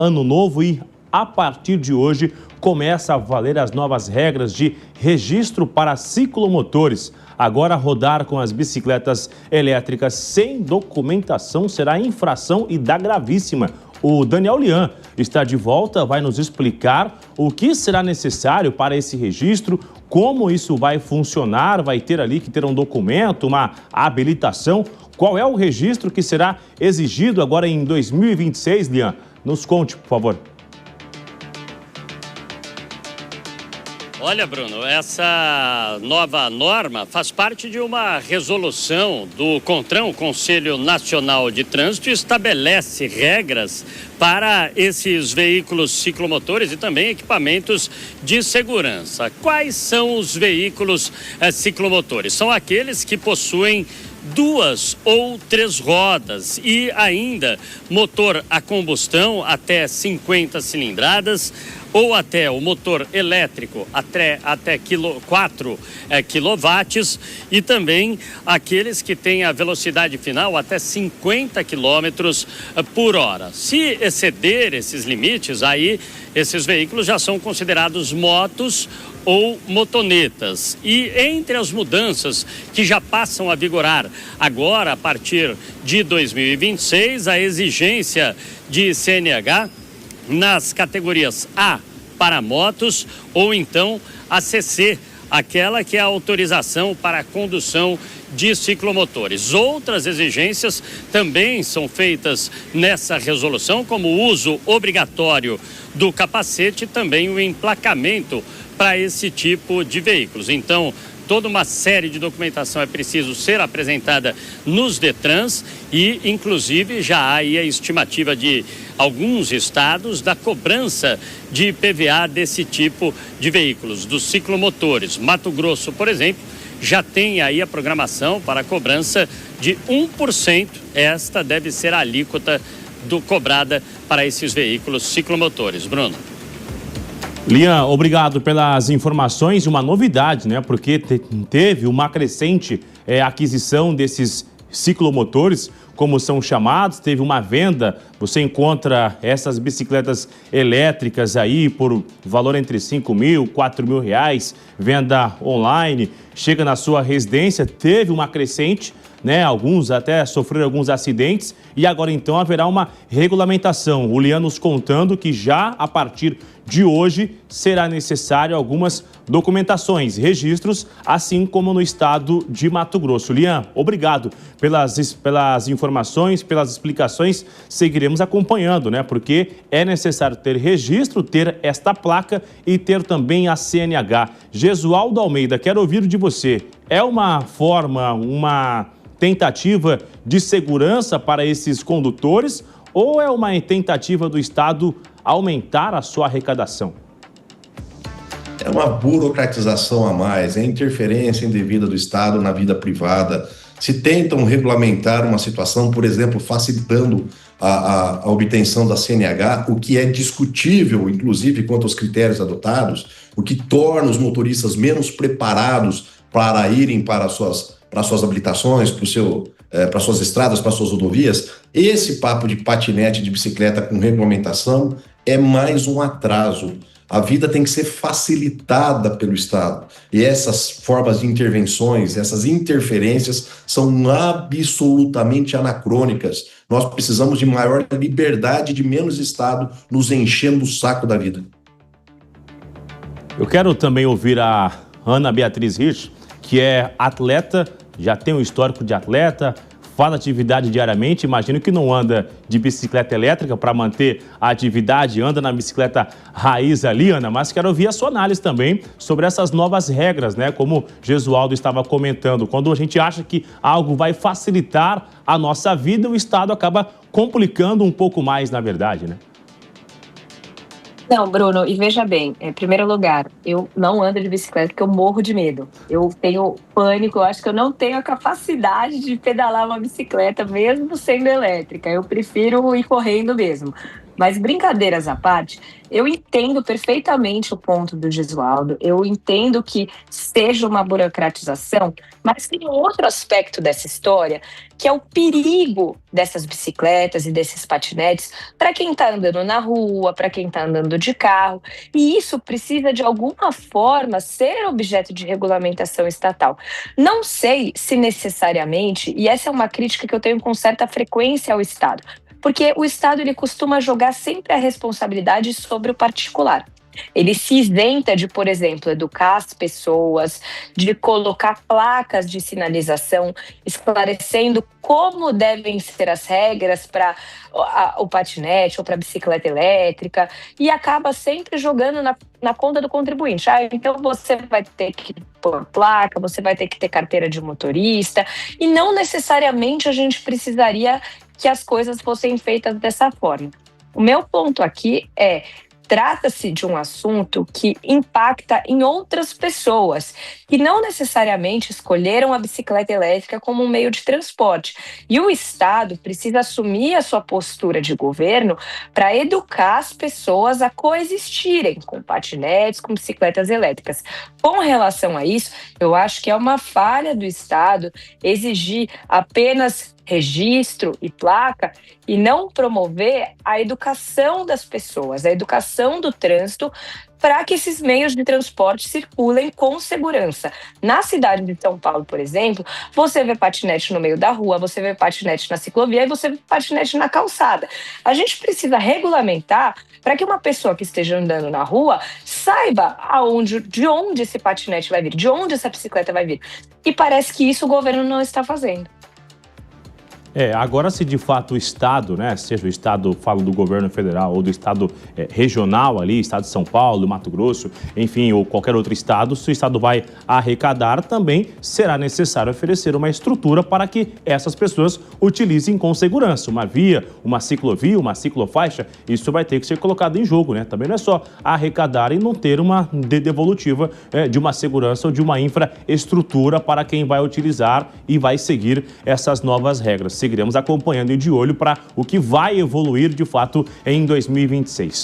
ano novo e, a partir de hoje, começa a valer as novas regras de registro para ciclomotores. Agora, rodar com as bicicletas elétricas sem documentação será infração e dá gravíssima. O Daniel Lian está de volta, vai nos explicar o que será necessário para esse registro, como isso vai funcionar, vai ter ali que ter um documento, uma habilitação. Qual é o registro que será exigido agora em 2026, Lian? Nos conte, por favor. Olha, Bruno, essa nova norma faz parte de uma resolução do CONTRAN, o Conselho Nacional de Trânsito, e estabelece regras para esses veículos ciclomotores e também equipamentos de segurança. Quais são os veículos ciclomotores? São aqueles que possuem 2 ou 3 rodas e ainda motor a combustão até 50 cilindradas ou até o motor elétrico até 4 quilowatts e também aqueles que têm a velocidade final até 50 quilômetros por hora. Se exceder esses limites, aí esses veículos já são considerados motos ou motonetas. E entre as mudanças que já passam a vigorar agora, a partir de 2026, a exigência de CNH nas categorias A para motos ou então a CC, aquela que é a autorização para a condução de ciclomotores. Outras exigências também são feitas nessa resolução, como o uso obrigatório do capacete e também o emplacamento para esse tipo de veículos. Então, toda uma série de documentação é preciso ser apresentada nos DETRANs e, inclusive, já há aí a estimativa de alguns estados da cobrança de IPVA desse tipo de veículos, dos ciclomotores. Mato Grosso, por exemplo, já tem aí a programação para a cobrança de 1%. Esta deve ser a alíquota cobrada para esses veículos ciclomotores. Bruno. Lian, obrigado pelas informações. Uma novidade, né? Porque teve uma crescente aquisição desses ciclomotores, como são chamados, teve uma venda. Você encontra essas bicicletas elétricas aí por valor entre 5 mil, 4 mil reais, venda online, chega na sua residência, teve uma crescente, né? Alguns até sofreram alguns acidentes e agora então haverá uma regulamentação. O Lian nos contando que já a partir de hoje será necessário algumas documentações, registros, assim como no estado de Mato Grosso. Lian, obrigado pelas informações, pelas explicações. Seguiremos acompanhando, né? Porque é necessário ter registro, ter esta placa e ter também a CNH. Gesualdo Almeida, quero ouvir de você. É uma forma, uma tentativa de segurança para esses condutores ou é uma tentativa do Estado aumentar a sua arrecadação? É uma burocratização a mais, é interferência indevida do Estado na vida privada. Se tentam regulamentar uma situação, por exemplo, facilitando a obtenção da CNH, o que é discutível, inclusive, quanto aos critérios adotados, o que torna os motoristas menos preparados para irem para suas habilitações, para suas estradas, para suas rodovias. Esse papo de patinete, de bicicleta com regulamentação é mais um atraso. A vida tem que ser facilitada pelo Estado. E essas formas de intervenções, essas interferências são absolutamente anacrônicas. Nós precisamos de maior liberdade, de menos Estado nos enchendo o saco da vida. Eu quero também ouvir a Ana Beatriz Rich, que é atleta, já tem um histórico de atleta, faz atividade diariamente, imagino que não anda de bicicleta elétrica para manter a atividade, anda na bicicleta raiz ali, Ana, mas quero ouvir a sua análise também sobre essas novas regras, né? Como Gesualdo estava comentando, quando a gente acha que algo vai facilitar a nossa vida, o Estado acaba complicando um pouco mais, na verdade, né? Não, Bruno, e veja bem, em primeiro lugar, eu não ando de bicicleta porque eu morro de medo. Eu tenho pânico, eu acho que eu não tenho a capacidade de pedalar uma bicicleta, mesmo sendo elétrica. Eu prefiro ir correndo mesmo. Mas brincadeiras à parte, eu entendo perfeitamente o ponto do Gesualdo, eu entendo que seja uma burocratização, mas tem um outro aspecto dessa história, que é o perigo dessas bicicletas e desses patinetes para quem está andando na rua, para quem está andando de carro, e isso precisa de alguma forma ser objeto de regulamentação estatal. Não sei se necessariamente, e essa é uma crítica que eu tenho com certa frequência ao Estado, porque o Estado ele costuma jogar sempre a responsabilidade sobre o particular. Ele se isenta de, por exemplo, educar as pessoas, de colocar placas de sinalização esclarecendo como devem ser as regras para o patinete ou para a bicicleta elétrica, e acaba sempre jogando na conta do contribuinte. Então você vai ter que pôr placa, você vai ter que ter carteira de motorista, e não necessariamente a gente precisaria que as coisas fossem feitas dessa forma. O meu ponto aqui é: trata-se de um assunto que impacta em outras pessoas, que não necessariamente escolheram a bicicleta elétrica como um meio de transporte. E o Estado precisa assumir a sua postura de governo para educar as pessoas a coexistirem com patinetes, com bicicletas elétricas. Com relação a isso, eu acho que é uma falha do Estado exigir apenas registro e placa e não promover a educação das pessoas, a educação do trânsito, para que esses meios de transporte circulem com segurança. Na cidade de São Paulo, por exemplo, você vê patinete no meio da rua, você vê patinete na ciclovia e você vê patinete na calçada. A gente precisa regulamentar para que uma pessoa que esteja andando na rua saiba de onde esse patinete vai vir, de onde essa bicicleta vai vir. E parece que isso o governo não está fazendo. Agora, se de fato o Estado, né, seja o Estado, falo do governo federal, ou do Estado regional ali, Estado de São Paulo, Mato Grosso, enfim, ou qualquer outro Estado, se o Estado vai arrecadar, também será necessário oferecer uma estrutura para que essas pessoas utilizem com segurança. Uma via, uma ciclovia, uma ciclofaixa, isso vai ter que ser colocado em jogo, né? Também não é só arrecadar e não ter uma devolutiva de uma segurança ou de uma infraestrutura para quem vai utilizar e vai seguir essas novas regras. Seguiremos acompanhando e de olho para o que vai evoluir de fato em 2026.